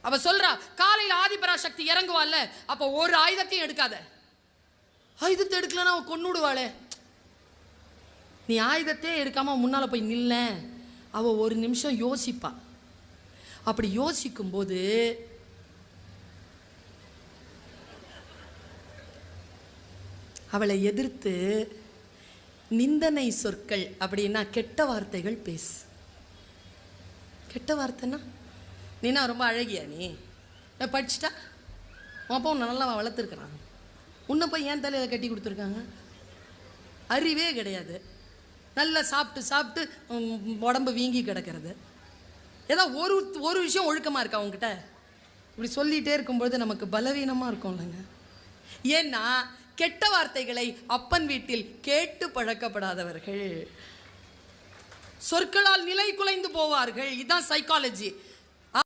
அவ சொல்றா, காலையில் ஆதிபராசக்தி இறங்குவாள்ல, அப்போ ஒரு ஆயுதத்தையும் எடுக்காத. ஆயுதத்தை எடுக்கலன்னா அவன் கொன்னுடுவாளே. நீ ஆயுதத்தையே எடுக்காம முன்னால போய் நில்ல. அவ ஒரு நிமிஷம் யோசிப்பா. அப்படி யோசிக்கும்போது அவளை எதிர்த்து நிந்தனை சொற்கள், அப்படின்னா கெட்ட வார்த்தைகள் பேசு. கெட்ட வார்த்தைன்னா, நீனா ரொம்ப அழகியா, நீ படிச்சுட்டா, அப்போ உன்னை நல்லா வளர்த்துருக்குறான், உன்னை போய் ஏன் தலையில் கட்டி கொடுத்துருக்காங்க, அறிவே கிடையாது, நல்லா சாப்பிட்டு சாப்பிட்டு உடம்பு வீங்கி கிடக்கிறது, ஏதோ ஒரு விஷயம் ஒழுக்கமாக இருக்கா உங்ககிட்ட, இப்படி சொல்லிகிட்டே இருக்கும்பொழுது நமக்கு பலவீனமாக இருக்கும் இல்லைங்க. ஏன்னா கெட்ட வார்த்தைகளை அப்பன் வீட்டில் கேட்டு பழக்கப்படாதவர்கள் சொற்களால் நிலை குலைந்து போவார்கள். இதுதான் சைக்காலஜி.